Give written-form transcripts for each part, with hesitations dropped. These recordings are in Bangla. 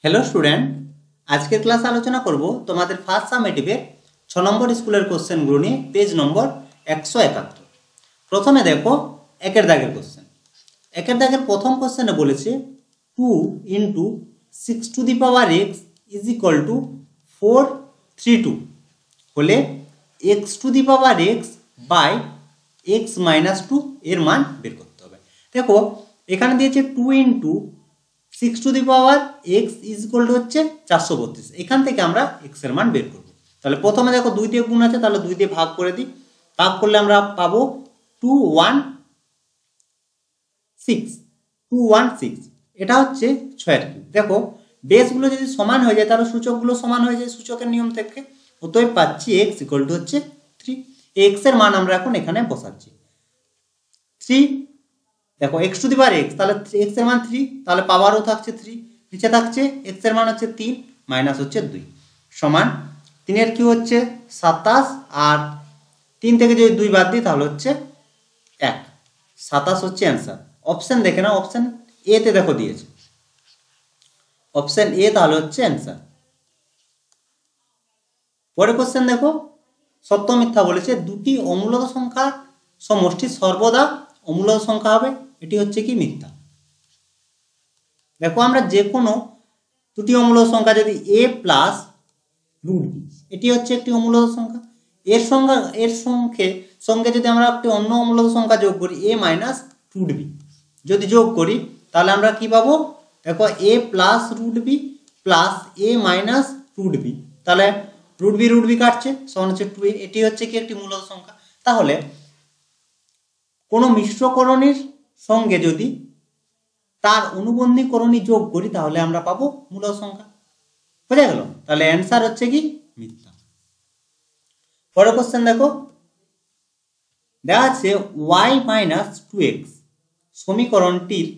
हेलो स्टूडेंट आज के क्लास आलोचना करब तुम्हारे फार्स्ट सामेटिवे 6 नम्बर स्कूलेर कोश्चेनगुलो निये पेज नम्बर 171। प्रथमे देखो एकेर दागेर कोश्चेन। एकेर दागेर प्रथम कोश्चेने बोलेछे 2 into 6 to the power x is equal to 432 होले x to the power x by x minus 2 एर मान बेर करते होबे। देखो एखाने दिएछे 2 into 6 to the power x is equal to হচ্ছে 432। এখান থেকে আমরা x এর মান বের করব। তাহলে প্রথমে দেখো 2 দিয়ে গুণ আছে, তাহলে 2 দিয়ে ভাগ করে দিই। ভাগ করলে আমরা পাবো 216 এটা হচ্ছে 6 এর কিউব। দেখো বেসগুলো যদি সমান হয়ে যায় তাহলে সূচকগুলো সমান হয়ে যায় সূচকের নিয়ম থেকে। অতএব পাচ্ছি x ইকুয়াল টু হচ্ছে 3। x এর মান আমরা এখন এখানে বসাচ্ছি 3। देखो x to the power x তাহলে x এর মান 3, তাহলে পাওয়ারও থাকছে 3, নিচে থাকছে x এর মান হচ্ছে 3 মাইনাস হচ্ছে 2 সমান 3 এর কি হচ্ছে 27 আর 3 থেকে যদি 2 বাদ দিই তাহলে হচ্ছে 1। 27 হচ্ছে आंसर। অপশন দেখে না, অপশন এ তে দেখো দিয়েছে অপশন এ, তাহলে হচ্ছে आंसर। পরের কোশ্চেন দেখো সত্য মিথ্যা বলেছে দুটি অমূলক সংখ্যার সমষ্টি সর্বদা অমূলক সংখ্যা হবে, এটি হচ্ছে কি মিথ্যা। দেখো আমরা যে কোনো দুটি অমূলক সংখ্যা যদি a প্লাস রুট বি, এটি হচ্ছে একটি অমূলক সংখ্যা, এর সঙ্গে যদি আমরা একটি অন্য অমূলক সংখ্যা যোগ করি a মাইনাস রুট বি, যদি যোগ করি তাহলে আমরা কি পাবো, দেখো a plus root b plus a minus root b, তাহলে রুট বি কাটছে সমান হচ্ছে 2a, এটি হচ্ছে কি একটি মূলক সংখ্যা। তাহলে কোনো মিশ্রকরণের সঙ্গে যদি তার অনুবন্ধীকরণী যোগ করি তাহলে আমরা পাবো মূলক সংখ্যা। বুঝা গেল? তাহলে অ্যান্সার হচ্ছে কি মিথ্যা। পরের কোশ্চেন দেখো দেওয়া আছে y মাইনাস 2x সমীকরণটির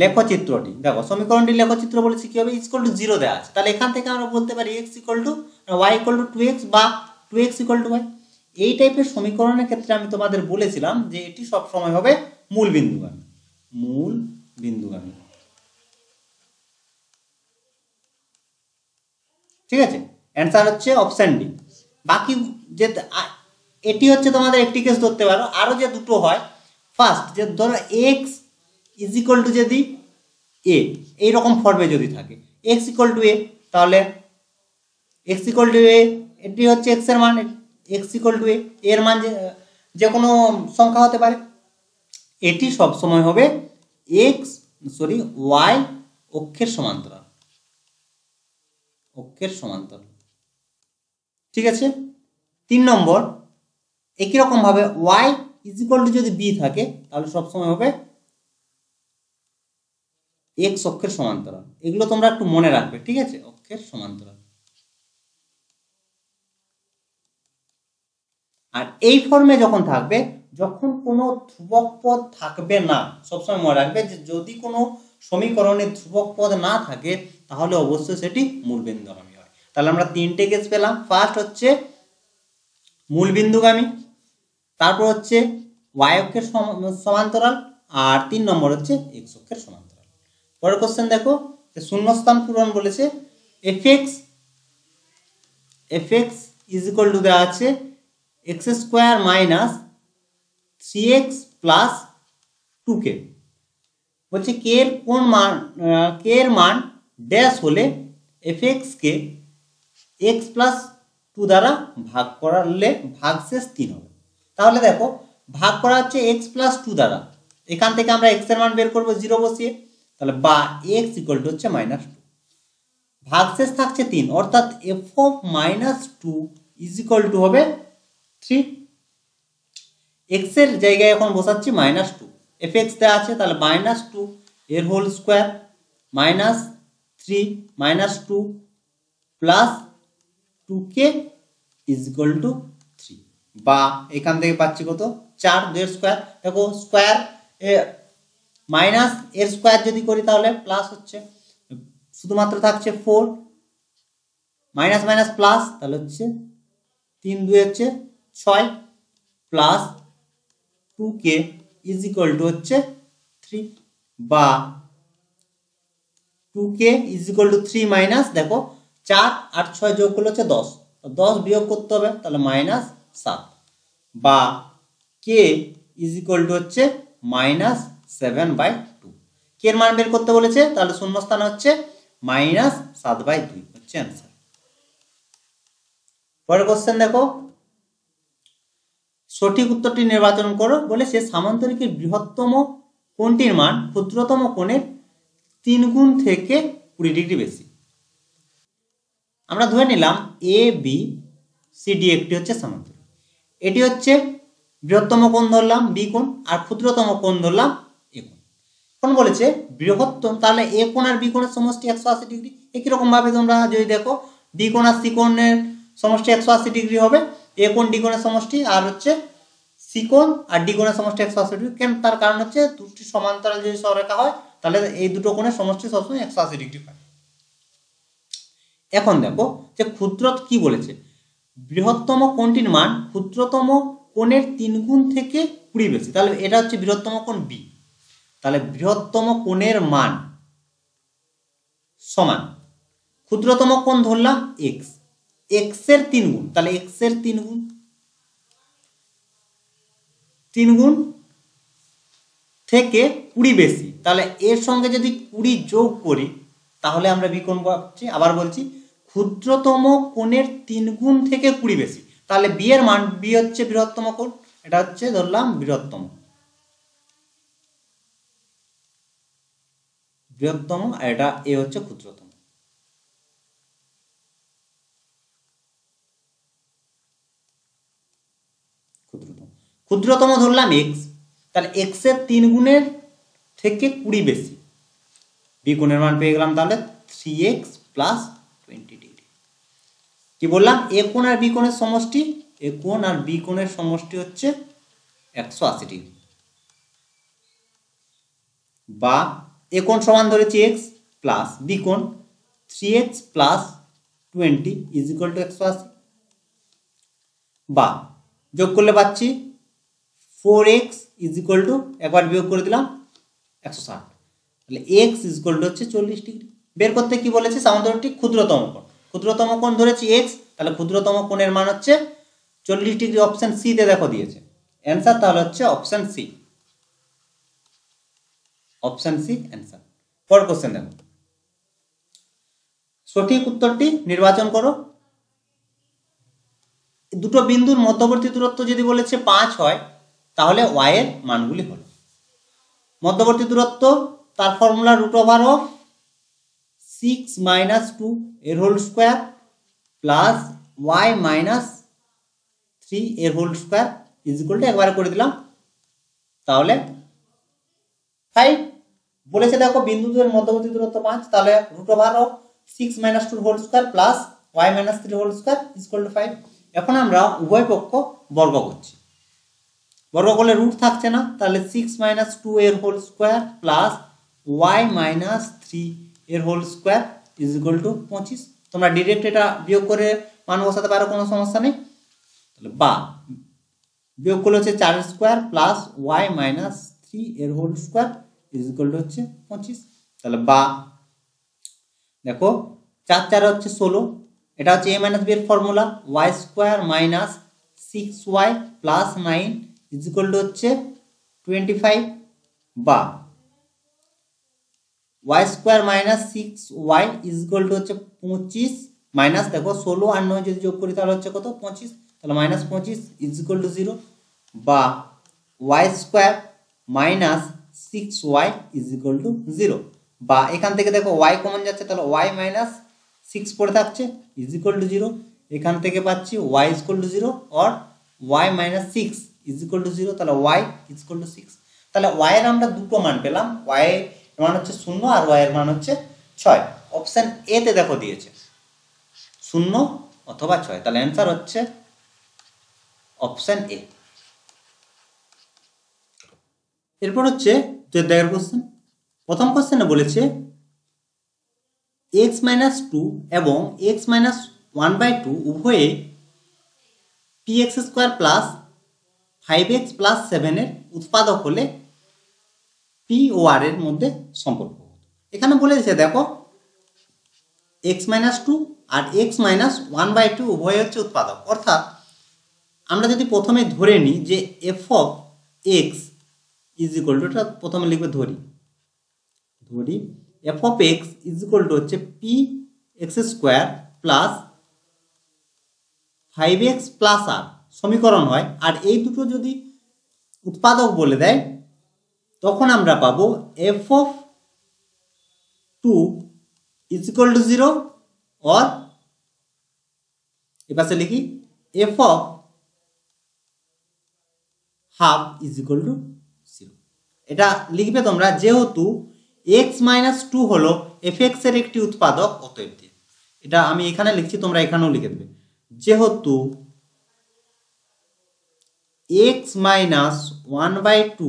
লেখচিত্রটি। দেখো সমীকরণটির লেখচিত্র বলেছি কি হবে, ইকুয়াল টু 0 দেওয়া আছে, তাহলে এখান থেকে আমরা বলতে পারি x equal to y equal to 2x বা 2x ইকুয়াল টু y। এই টাইপের সমীকরণের ক্ষেত্রে আমি তোমাদের বলেছিলাম যে এটি সব সময় হবে মূল বিন্দুগামী। ঠিক আছে, অ্যান্সার হচ্ছে অপশন ডি। বাকি যে এটি হচ্ছে তোমাদের একটি কেস ধরতে পারো, আরো যে দুটো হয়, ফার্স্ট যে ধরো x ইজ ইকুয়াল টু যদি a এই রকম ফর্মে যদি থাকে x ইকুয়াল টু a, তাহলে x ইকুয়াল টু a এটি হচ্ছে x এর মান, x ইকুয়াল টু a এর মান যে কোনো সংখ্যা হতে পারে, এটি সব সময় হবে y অক্ষের সমান্তরাল। ঠিক আছে। 3 নম্বর একই রকম ভাবে y ইজ ইকুয়াল টু যদি b থাকে তাহলে সব সময় হবে x অক্ষের সমান্তরাল। এগুলো তোমরা একটু মনে রাখবে, ঠিক আছে, অক্ষের সমান্তরাল। আর এই ফর্মে যখন থাকবে, যখন কোনো ধ্রুবক পদ থাকবে না, সবসময় মনে রাখবে যে যদি কোনো সমীকরণে ধ্রুবক পদ না থাকে তাহলে অবশ্যই সেটি মূলবিন্দুগামী হয়। তাহলে আমরা তিনটে কেস পেলাম, ফার্স্ট হচ্ছে মূলবিন্দুগামী, তারপর হচ্ছে y অক্ষের সমান্তরাল, আর 3 নম্বর হচ্ছে x অক্ষের সমান্তরাল। পরের কোশ্চেন দেখো শূন্যস্থান পূরণ বলেছে fx ইজ ইকুয়াল টু দেওয়া আছে x square minus 3x plus 2k। বলছে k এর মান ড্যাশ হলে fx কে x প্লাস 2 দ্বারা ভাগ করলে ভাগশেষ 3 হবে। তাহলে দেখো ভাগ করা হচ্ছে x প্লাস 2 দ্বারা, এখান থেকে আমরা x এর মান বের করব 0 বসিয়ে, তাহলে বা x ইকুয়াল টু হচ্ছে মাইনাস 2, ভাগশেষ থাকছে 3, অর্থাৎ f of minus 2 is equal two হবে 3। x এর জায়গায় এখন বসাচ্ছি মাইনাস 2, fx দেওয়া আছে, তাহলে মাইনাস 2 এর whole square minus 3 minus 2 plus 2k is equal to 3, বা এখান থেকে পাচ্ছি কত 4, 2 এর স্কোয়ার। দেখো স্কোয়ার মাইনাস এর স্কোয়ার যদি করি তাহলে প্লাস হচ্ছে, শুধুমাত্র থাকছে 4 মাইনাস মাইনাস প্লাস, তাহলে হচ্ছে 3 2 হচ্ছে 6 plus 2k is equal to হচ্ছে 3, বা 2k is equal to 3 minus দেখো 4 আর 6 যোগ করলে হচ্ছে 10, 10 বিয়োগ করতে হবে তাহলে মাইনাস 7, বা k ইজ ইকুয়াল টু হচ্ছে মাইনাস 7/2। কে এর মান বের করতে বলেছে, তাহলে শূন্যস্থান হচ্ছে মাইনাস 7/2 হচ্ছে অ্যান্সার। পরের কোশ্চেন দেখো, সঠিক উত্তরটি নির্বাচন করো। বলেছে সামান্তরিকের বৃহত্তম কোণটির মান ক্ষুদ্রতম কোণের 3 গুণ থেকে 20 ডিগ্রি বেশি। আমরা ধরে নিলাম এ বি সি ডি একটি হচ্ছে সামান্তরিক, এটি হচ্ছে বৃহত্তম কোণ ধরলাম বি কোণ, আর ক্ষুদ্রতম কোণ ধরলাম এ কোণ। এখন বলেছে বৃহত্তম, তাহলে এ কোণ আর বি কোণের সমষ্টি 180 ডিগ্রি। একই রকম ভাবে তোমরা যদি দেখো ডি কোণ আর সি কোণের সমষ্টি 180 ডিগ্রি হবে, এ কোণ ডি কোণের সমষ্টি, আর হচ্ছে সি কোণ আর ডি কোণের সমষ্টি 180 ডিগ্রি। কেন, তার কারণ হচ্ছে দুটি সমান্তরাল যদি সরলরেখা হয় তাহলে এই দুটো কোণের সমষ্টি সবসময় 180 ডিগ্রি হয়। এখন দেখো যে ক্ষুদ্র কি বলেছে, বৃহত্তম কোণটির মান ক্ষুদ্রতম কোণের 3 গুণ থেকে 20 বেশি, তাহলে এটা হচ্ছে বৃহত্তম কোণ বি। তাহলে বৃহত্তম কোণের মান সমান ক্ষুদ্রতম কোণ ধরলাম এক্স, এক্স এর 3 গুণ, তাহলে এক্স এর 3 গুণ, 3 গুণ থেকে 20 বেশি, তাহলে এর সঙ্গে যদি 20 যোগ করি তাহলে আমরা বি কোণ পাচ্ছি। আবার বলছি ক্ষুদ্রতম কোণের 3 গুণ থেকে 20 বেশি, তাহলে বি এর মান, বি হচ্ছে বৃহত্তম কোণ, এটা হচ্ছে ধরলাম বৃহত্তম, বৃহত্তম, আর এটা এ হচ্ছে ক্ষুদ্রতম। ক্ষুদ্রতম ধরলাম এক্স, তাহলে এক্স এর 3 গুণের থেকে 20 বেশি, বি কোণের মান পেয়ে গেলাম তাহলে 3x প্লাস 20 ডিগ্রি। কি বললাম, এ কোণ আর বি কোণের সমষ্টি, এ কোণ আর বি কোণের সমষ্টি হচ্ছে 180 ডিগ্রি, বা এ কোণ সমান ধরেছি এক্স প্লাস বি কোণ 3x plus 20 is equal two 180, বা যোগ করলে পাচ্ছি 4x ইজ ইকুয়াল টু, একবার বিয়োগ করে দিলাম 160, তাহলে x ইজ ইকুয়াল টু হচ্ছে 40 ডিগ্রি। বের করতে কি বলেছে, সামান্তরিকটি ক্ষুদ্রতম কোণ, ক্ষুদ্রতম কোণ ধরেছি x, তাহলে ক্ষুদ্রতম কোণের মান হচ্ছে 40 ডিগ্রি। অপশন সি তে দেখো দিয়েছে অ্যান্সার, তাহলে হচ্ছে option C, option C answer. পরের কোশ্চেন দেখো, সঠিক উত্তরটি নির্বাচন করো। দুটো বিন্দুর মধ্যবর্তী দূরত্ব যদি বলেছে 5 হয় তাহলে y এর মানগুলি হলো, মধ্যবর্তী দূরত্ব তার ফর্মুলা √6 - 2 এর হোল স্কয়ার প্লাস y - 3 এর whole square is equal to, একবারে করে দিলাম তাহলে 5। বলেছে দেখো বিন্দুদের মধ্যবর্তী দূরত্ব 5, তাহলে √6 - 2 whole square plus y - 3 whole square is equal to 5। এখন আমরা উভয় পক্ষ বর্গ করছি, বর্গ করলে রুট থাকছে না, তাহলে 6 - 2 এর হোল স্কয়ার প্লাস y - 3 এর whole square is equal to 25। তোমরা ডাইরেক্ট এটা বিয়োগ করে মান বসাতে পারো, কোনো সমস্যা নেই। তাহলে বা বিয়োগ করলে হচ্ছে 4 স্কয়ার প্লাস y - 3 এর whole square is equal to হচ্ছে 25। তাহলে বা দেখো 4 4 হচ্ছে 16, এটা হচ্ছে a - b এর formula, y square minus 6y plus 9 is equal to হচ্ছে 25, বা y square minus 6y is equal to হচ্ছে 25, মাইনাস দেখো 16 আর 9 যদি যোগ করি তাহলে হচ্ছে কত 25, তাহলে মাইনাস 25 ইজ ইকুয়াল টু 0, বা y square minus 6y is equal to 0, বা এখান থেকে দেখো y কমন যাচ্ছে, তাহলে y মাইনাস 6 পড়ে থাকছে ইজ ইকুয়াল টু 0, এখান থেকে পাচ্ছি y is equal to 0 or y minus 6 is equal to 0, তাহলে y ইজ ইকুয়াল টু 6। তাহলে y এর আমরা দুটো মান পেলাম, y এর মান হচ্ছে 0 আর y এর মান হচ্ছে 6। অপশন এ তে দেখো দিয়েছে 0 অথবা 6, তাহলে অ্যান্সার হচ্ছে অপশন এ। এরপর হচ্ছে যে দেখের কোশ্চেন, প্রথম কোশ্চেনে বলেছে x - 2 এবং x - 1/2 উভয়ে px² প্লাস 5x প্লাস 7 এর উৎপাদক হলে p ও r এর মধ্যে সম্পর্ক। এখানে বলেছে দেখো এক্স মাইনাস টু আর x minus one by two উভয় হচ্ছে উৎপাদক। অর্থাৎ আমরা যদি প্রথমে ধরে নিই যে f of x is equal to, এটা প্রথমে লিখবে ধরি f of x is equal to হচ্ছে p x square plus 5x plus আর সমীকরণ হয়, আর এই দুটো যদি উৎপাদক বলে দেয় তখন আমরা পাবো f of two is equal to 0 or এপাশে লিখি f of half is equal to 0। এটা লিখবে তোমরা, যেহেতু এক্স মাইনাস টু হলো এফ এক্স এর একটি উৎপাদক, অতএব দিয়ে এটা আমি এখানে লিখছি, তোমরা এখানেও লিখে দেবে, যেহেতু x minus one by two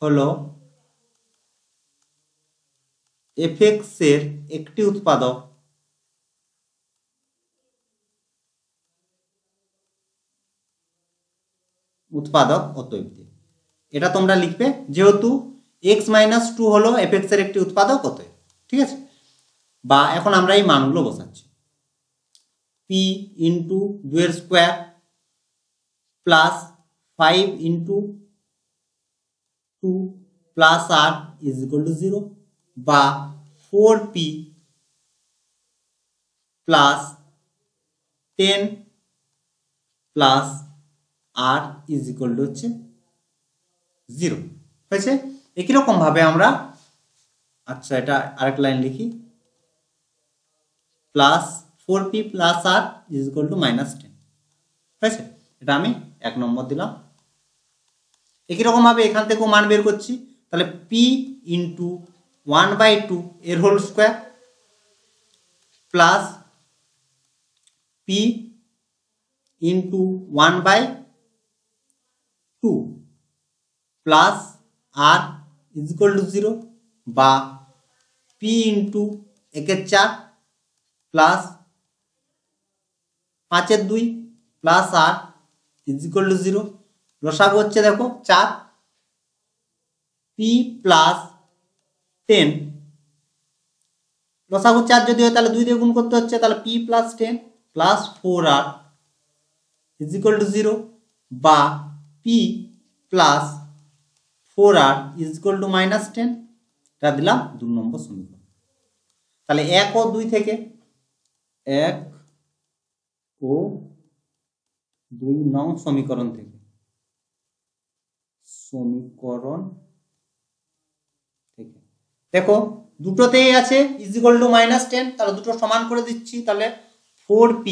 হলো এফ এক্স এর একটি উৎপাদক, অতএব দিয়ে এটা তোমরা লিখবে, যেহেতু এক্স মাইনাস টু হলো এফ এক্স এর একটি উৎপাদক, অতএব। ঠিক আছে, বা এখন আমরা এই মানগুলো বসাচ্ছি, পি ইন্টু 2 এর square plus 5 into 2 plus r is equal to 0, বা 4p plus 10 plus r is equal to হচ্ছে 0 হয়েছে। একই রকম ভাবে আমরা, আচ্ছা এটা আরেক লাইন লিখি, plus 4p plus r is equal to -10 হয়েছে। এটা আমি 1 নম্বর দিলাম। একই রকম ভাবে এখান থেকেও মান বের করছি, তাহলে p ইন্টু 1/2 এর whole square plus p into 1/2 plus r is equal to 0, বা p into 1/4 plus 5/2 plus r is equal to 0। লসাগু হচ্ছে দেখো 4, p প্লাস 10, লসাগু 4 যদি হয় তাহলে 2 দিয়ে গুণ করতে হচ্ছে, তাহলে p plus 10 plus 4r is equal to 0, বা p plus 4r is equal to -10। এটা দিলাম 2 নম্বর সমীকরণ। তাহলে 1 ও 2 থেকে, 1 ও 2 নং সমীকরণ থেকে, দেখো দুটোতেই আছে ইজ ইকুয়াল টু -10, তাহলে দুটো সমান করে দিচ্ছি, তাহলে 4p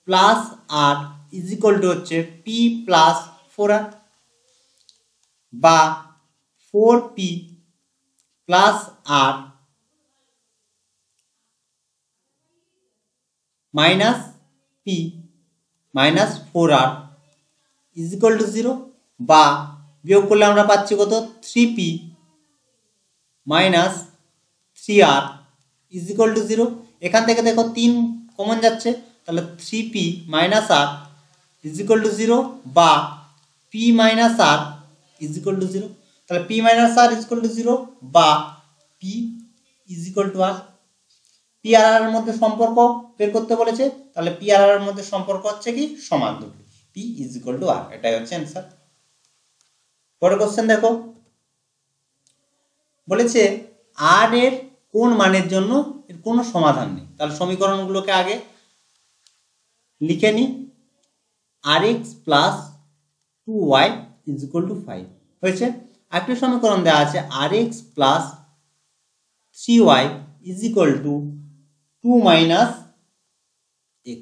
plus r is equal to হচ্ছে p প্লাস 4r, বা 4p plus r minus p minus 4r is equal to 0, বা বিয়োগ করলে আমরা পাচ্ছি কত, 3p minus 3r is equal to 0। এখান থেকে দেখো 3 কমন যাচ্ছে, তাহলে 3p minus r is equal to 0, বা p minus r is equal to 0। তাহলে p minus r is equal to 0, বা p is equal to r। p আর r এর মধ্যে সম্পর্ক বের করতে বলেছে, তাহলে p আর r এর মধ্যে সম্পর্ক হচ্ছে কি, সমান দুটো, p is equal to r। এটাই হচ্ছে অ্যান্সার। পরের কোশ্চেন দেখো, বলেছে r এর কোন মানের জন্য এর কোনো সমাধান নেই। তাহলে সমীকরণগুলোকে আগে লিখে নি, rx plus 2y is equal to 5 হয়েছে। আরেকটি সমীকরণ দেওয়া আছে rx plus 3y is equal two 2 minus x।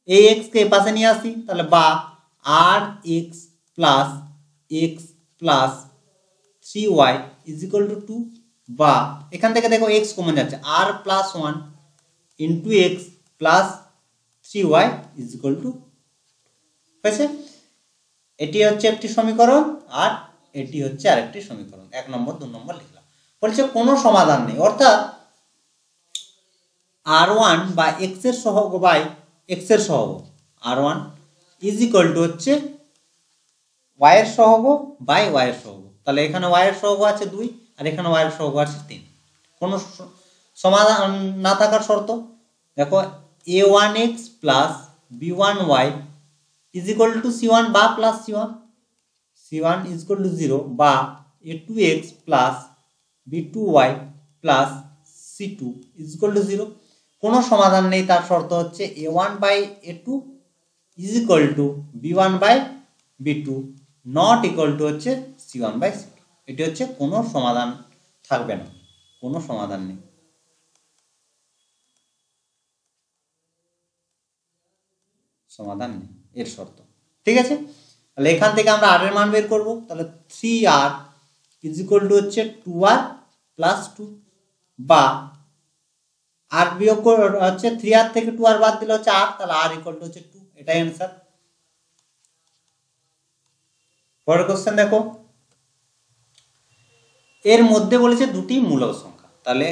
এই x কে পাশে নিয়ে আসি, তাহলে বা rx plus x plus 3y is equal two 2, বা এখান থেকে দেখো x কমন যাচ্ছে, r plus 1 into x plus 3y is equal two হয়েছে। এটি হচ্ছে একটি সমীকরণ, আর এটি হচ্ছে আরেকটি সমীকরণ। 1 নম্বর 2 নম্বর লিখলাম। বলছে কোনো সমাধান নেই, অর্থাৎ r1 বা x এর সহগ বাই x এর সহগ, r1 ইজ ইকুয়াল টু হচ্ছে y এর সহগ বাই y এর সহগ। তাহলে এখানে y এর সহগ আছে 2, আর এখানে y এর সহগ আছে 3। কোনো সমাধান না থাকার শর্ত। দেখো a1x plus b1y is equal two c1 বা plus c1 is equal to 0 বা a2x plus b2y plus c2 is equal to 0। কোনো সমাধান নেই, তার শর্ত হচ্ছে a1 by a2 is equal to b1 by b2 not equal to হচ্ছে c1 বাই c2। এটি হচ্ছে কোনো সমাধান থাকবে না, কোনো সমাধান নেই। সমাধান নেই এর শর্ত। ঠিক আছে, তাহলে এখান থেকে আমরা আর এর মান বের করব। তাহলে 3r ইজ ইকুয়াল টু হচ্ছে 2r প্লাস 2 বা আর বিয়োগ হচ্ছে 3r থেকে 2r বাদ দিলে হচ্ছে r, তাহলে r ইকুয়াল টু হচ্ছে 2। এটাই অ্যান্সার। পরের কোশ্চেন দেখো, এর মধ্যে বলেছে দুটি মূলদ সংখ্যা, তাহলে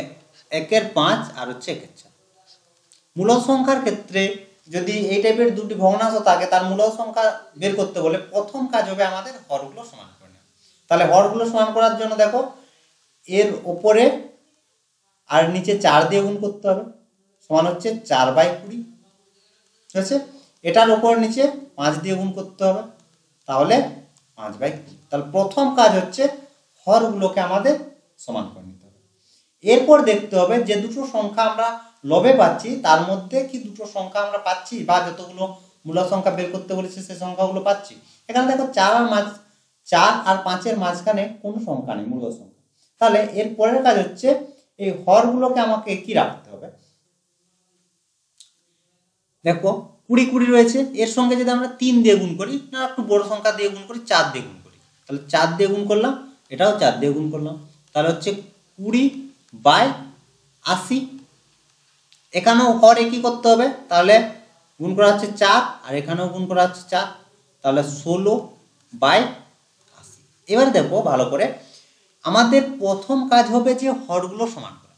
1 এর 5 আর হচ্ছে 1 এর 4। মূলদ সংখ্যার ক্ষেত্রে যদি এই টাইপের দুটি ভগ্নাংশ থাকে তার মূলদ সংখ্যা বের করতে বলে প্রথম কাজ হবে আমাদের হরগুলো সমান করে নেওয়া। তাহলে হরগুলো সমান করার জন্য দেখো এর ওপরে আর নিচে 4 দিয়ে গুণ করতে হবে, সমান হচ্ছে 4/20। ঠিক আছে, এটার ওপর নিচে 5 দিয়ে গুণ করতে হবে, তাহলে 5/20। তাহলে প্রথম কাজ হচ্ছে হরগুলোকে আমাদের সমান করে নিতে হবে। এরপর দেখতে হবে যে দুটো সংখ্যা আমরা লবে পাচ্ছি তার মধ্যে কি দুটো সংখ্যা আমরা পাচ্ছি বা যতগুলো মূলদ সংখ্যা বের করতে বলেছে সেই সংখ্যাগুলো পাচ্ছি। এখানে দেখো 4 আর 5-এর মাঝখানে কোনো সংখ্যা নেই মূলদ সংখ্যা। তাহলে এর পরের কাজ হচ্ছে এই হরগুলোকে আমাকে কি রাখতে হবে। দেখো 20 রয়েছে, এর সঙ্গে যদি আমরা 3 দিয়ে গুণ করি, না একটু বড় সংখ্যা দিয়ে গুণ করি, 4 দিয়ে গুণ করি, তাহলে 4 দিয়ে গুণ করলাম, এটাও 4 দিয়ে গুণ করলাম, তাহলে হচ্ছে 20/80। এখানেও হর একই করতে হবে, তাহলে গুণ করা হচ্ছে 4 আর এখানেও গুণ করা হচ্ছে 4, তাহলে 16/80। এবার দেখো ভালো করে, আমাদের প্রথম কাজ হবে যে হরগুলো সমান করা।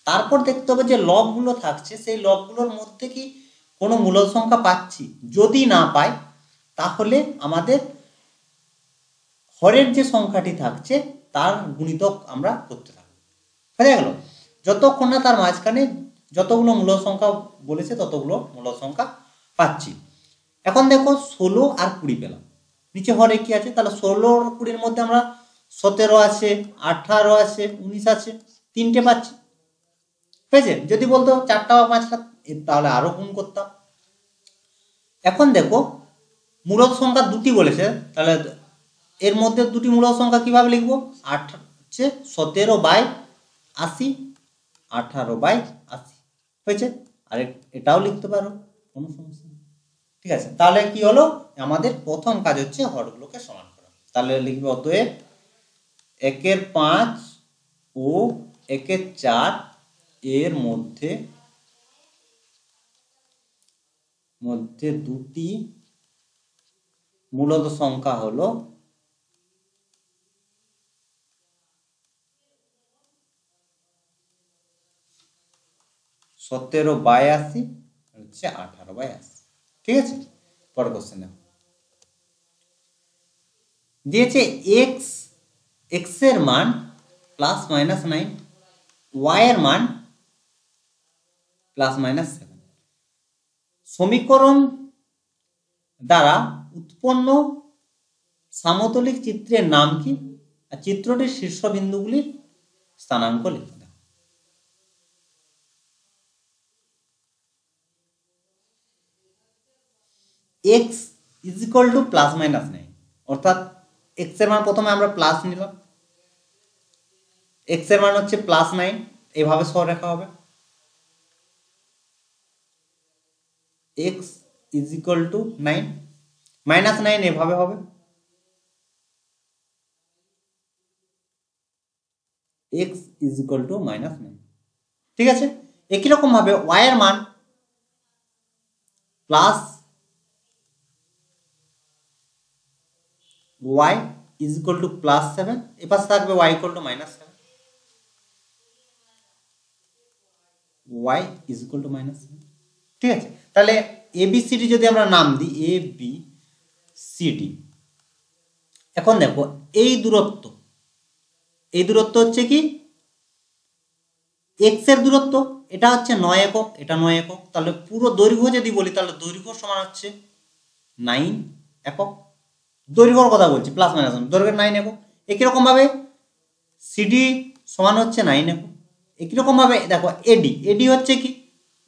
তারপর দেখতে হবে যে লবগুলো থাকছে সেই লবগুলোর মধ্যে কি কোনো মূলদ সংখ্যা পাচ্ছি। যদি না পাই তাহলে আমাদের হরের যে সংখ্যাটি থাকছে তার গুণিতক আমরা করতে থাকবো। বুঝা গেল? যতক্ষণ না তার মাঝখানে যতগুলো মূলদ সংখ্যা বলেছে ততগুলো মূলদ সংখ্যা পাচ্ছি। এখন দেখো 16 আর 20 পেলাম, নিচে হরে কি আছে, তাহলে 16 আর 20-এর মধ্যে আমরা 17 আছে, 18 আছে, 19 আছে, 3টে পাচ্ছি। হয়েছে? যদি বলতো 4টা বা 5টা তাহলে আরো গুণ করতাম। এখন দেখো মূলদ সংখ্যা দুটি বলেছে, তাহলে এর মধ্যে দুটি মূলদ সংখ্যা কিভাবে লিখবো, 17/80, 18/80 হয়েছে। আর এটাও লিখতে পারো, কোনো সমস্যা নেই। ঠিক আছে, তাহলে কি হলো, আমাদের প্রথম কাজ হচ্ছে হরগুলোকে সমান করা। তাহলে লিখবে অতএব 1 এর 5 ও 1 এর 4 এর মধ্যে দুটি মূলদ সংখ্যা হলো 17/80 হচ্ছে 18/80। ঠিক আছে, পরের কোশ্চেন দেখো, দিয়েছে x এর মান +-9, y এর মান +-7। সমীকরণ দ্বারা উৎপন্ন সমতলিক চিত্রের নাম কি, আর চিত্রটির শীর্ষবিন্দুগুলির স্থানাঙ্ক লিখে দাও। x ইজ ইকুয়াল টু +-9, অর্থাৎ x এর মান প্রথমে আমরা প্লাস নিলাম, x এর মান হচ্ছে +9, এভাবে সরলরেখা হবে। x ইজ ইকুয়াল টু 9, -9 এভাবে হবে, x ইজ ইকুয়াল টু -9। ঠিক আছে, একই রকম ভাবে y এর মান plus y is equal two +7, এপাশে থাকবে y equal to -7, y is equal two -7। ঠিক আছে, তাহলে ABCD যদি আমরা নাম দিই ABCD, এখন দেখো এই দূরত্ব হচ্ছে কি এক্স এর দূরত্ব এটা হচ্ছে 9 একক, এটা 9 একক, তাহলে পুরো দৈর্ঘ্য যদি বলি তাহলে দৈর্ঘ্য সমান হচ্ছে 9 একক। দৈর্ঘ্যর কথা বলছি, প্লাস মাইনাস দৈর্ঘ্যের 9 একক। একই রকম ভাবে সিডি সমান হচ্ছে 9 একক। একই রকম ভাবে দেখো এডি, এডি হচ্ছে কি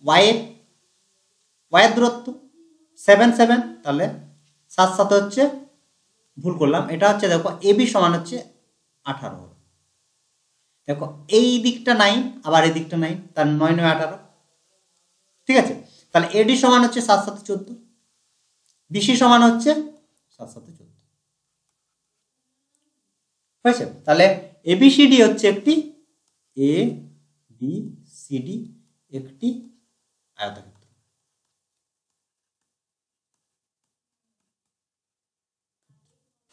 ওয়াই এর দূরত্ব 7 7, তাহলে 7 7 হচ্ছে, ভুল করলাম, এটা হচ্ছে দেখো এবি সমান হচ্ছে 18। দেখো এই দিকটা 9 আবার এই দিকটা 9, তার 9 9 18, ঠিক আছে। তাহলে এডি সমান হচ্ছে 7 7 14, বিসি সমান হচ্ছে 7 7 14 হয়েছে। তাহলে এবিসিডি হচ্ছে একটি এ বি সিডি একটি আয়তক্ষেত্র।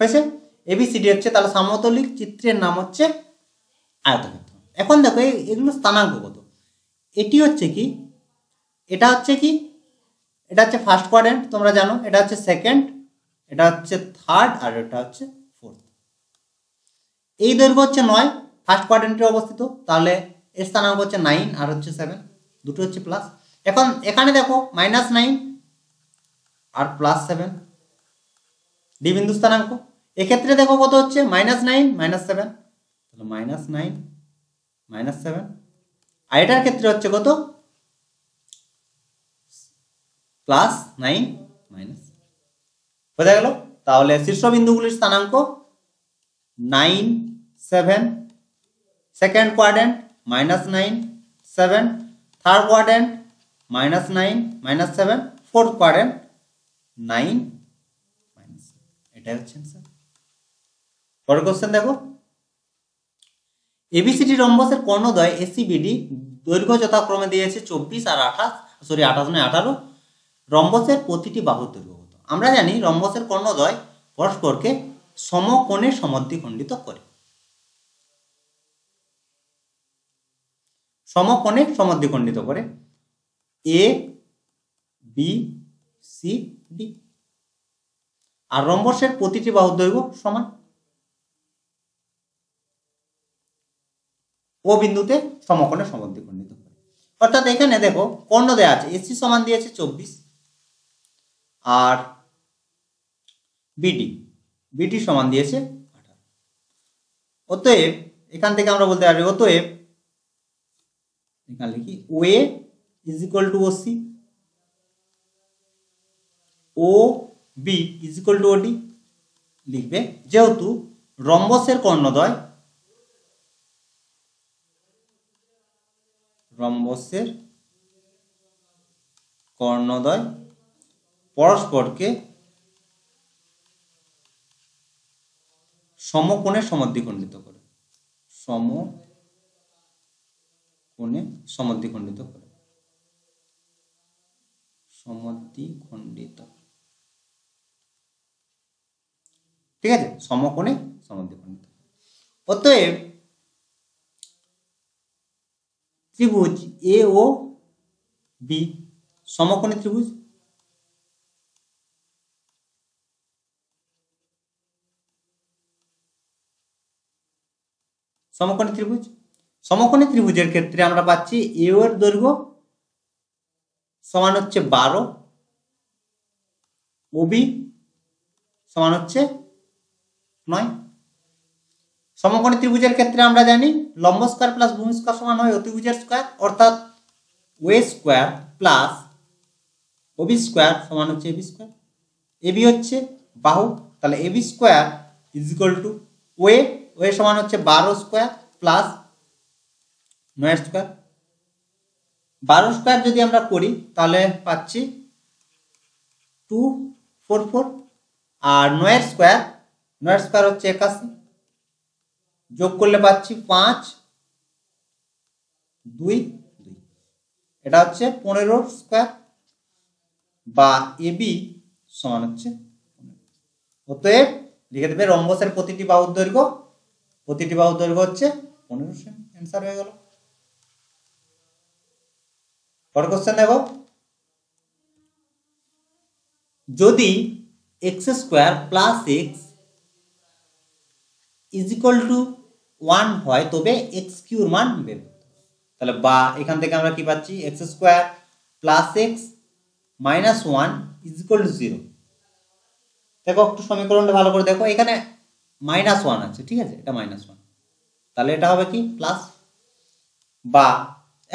হয়েছে, এবিসিডি হচ্ছে, তাহলে সমতলিক চিত্রের নাম হচ্ছে আয়তক্ষেত্র। এখন দেখো এগুলো স্থানাঙ্কগত। এটি হচ্ছে কি, এটা হচ্ছে কি, এটা হচ্ছে ফার্স্ট কোয়াড্রেন্ট, তোমরা জানো, এটা হচ্ছে সেকেন্ড, এটা হচ্ছে থার্ড, আর এটা হচ্ছে ফোর্থ। এই দৈর্ঘ্য হচ্ছে 9, ফার্স্ট কোয়াড্রেন্টে অবস্থিত, তাহলে এর স্থানাঙ্ক হচ্ছে 9 আর হচ্ছে 7, দুটো হচ্ছে প্লাস। এখন এখানে দেখো -9 আর +7 ডি বিন্দু স্থানাঙ্ক। এক্ষেত্রে দেখো কত হচ্ছে -9 -7, তাহলে -9 -7, আর এটার ক্ষেত্রে হচ্ছে কত +9 বোঝা গেল। তাহলে শীর্ষবিন্দুগুলির স্থানাঙ্ক 9 7, second quadrant -9 7, third quadrant -9 -7, fourth quadrant 9 এটাই হচ্ছে आंसर। পরের কোশ্চেন দেখো, এবিসিডি রম্বসের কর্ণদ্বয় এসিবিডি দৈর্ঘ্য যথাক্রমে দিয়েছে 24 আর 28 নয় 18। রম্বসের প্রতিটি বাহুর দৈর্ঘ্য কত? আমরা জানি রম্বসের কর্ণদ্বয় পরস্পরকে সমকোণে সমদ্বিখণ্ডিত করে। সমকোণে সমদ্বিখণ্ডিত করে এ বি সি ডি, আর রম্বসের প্রতিটি বাহুর দৈর্ঘ্য সমান। ও বিন্দুতে সমকোণে সমদ্বিখণ্ডিত করে, অর্থাৎ এখানে দেখো কর্ণ দেয়া আছে, এসি সমান দিয়েছে 24 আর বিডি সমান দিয়েছে 18। অতএব এখান থেকে আমরা বলতে পারি, অতএব এখানে লিখি OA is equal to OC, O B is equal to OD লিখবে, যেহেতু রম্বসের কর্ণদ্বয় পরস্পরকে সমকোণে সমদ্বিখণ্ডিত করে, সমকোণে সমদ্বিখণ্ডিত করে, ঠিক আছে, সমকোণে সমদ্বিখণ্ডিত। অতএব ত্রিভুজ এ ও বি সমকোণী ত্রিভুজ। সমকোণী ত্রিভুজের ক্ষেত্রে আমরা পাচ্ছি এ এর দৈর্ঘ্য সমান হচ্ছে 12, ওবি সমান হচ্ছে 9। সমকোণী ত্রিভুজের ক্ষেত্রে আমরা জানি লম্ব স্কয়ার প্লাস ভূমি স্কয়ার সমান হয় অতিভুজের স্কয়ার, অর্থাৎ OA square plus OB square সমান হচ্ছে এবি স্কয়ার। এবি হচ্ছে বাহু, তাহলে AB square is equal to OA সমান হচ্ছে 12 স্কয়ার প্লাস 9 স্কয়ার। 12 স্কয়ার যদি আমরা করি তাহলে পাচ্ছি 244, আর 9 স্কয়ার হচ্ছে 81, যোগ করলে পাচ্ছি 5 2 2, এটা হচ্ছে 15 স্কয়ার, বা এবি সমান হচ্ছে। অতএব লিখে দেবে রম্বসের প্রতিটি বাহুর দৈর্ঘ্য হচ্ছে 15 সেমি। অ্যান্সার হয়ে গেল। পরের কোশ্চেন দেখো, যদি x² + x is equal two 1 হয় তবে x³ এর মান বের করতে হবে। তাহলে বা এখান থেকে আমরা কি পাচ্ছি x square plus x minus one is equal two zero. দেখো একটু সমীকরণটা ভালো করে দেখো, এখানে মাইনাস ওয়ান আছে, ঠিক আছে, এটা মাইনাস ওয়ান, তাহলে এটা হবে কি প্লাস। বা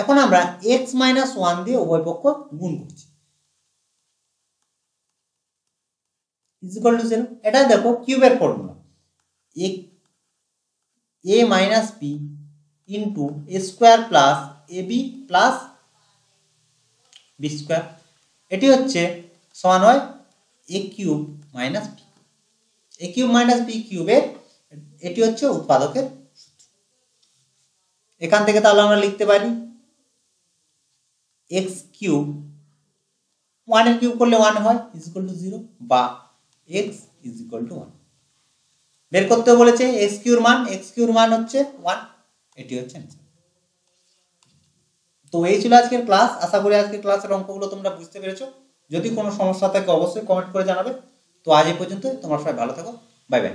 এখন আমরা এক্স মাইনাস ওয়ান দিয়ে উভয় পক্ষ গুণ করছি, ইজ ইকুয়াল টু জিরো। এটা দেখো কিউবের formula, A minus B into A square plus A B plus B square, এটি হচ্ছে সমান হয় এ কিউব মাইনাস বি। এ কিউব মাইনাস বি কিউবের এটি হচ্ছে উৎপাদকের সূত্র। এখান থেকে তাহলে আমরা লিখতে পারি এক্স কিউব, ওয়ানের কিউব করলে ওয়ান হয়, ইজ ইকুয়াল টু জিরো, বা x is equal two one. বের করতে বলেছে এক্স কিউর মান, এক্স কিউর মান হচ্ছে ওয়ান, এটি হচ্ছে অ্যান্সার। তো এই ছিল আজকের ক্লাস, আশা করি আজকের ক্লাসের অঙ্কগুলো তোমরা বুঝতে পেরেছো। যদি কোনো সমস্যা থাকে অবশ্যই কমেন্ট করে জানাবে। তো আজ এই পর্যন্ত, তোমরা সবাই ভালো থাকো, বাই বাই।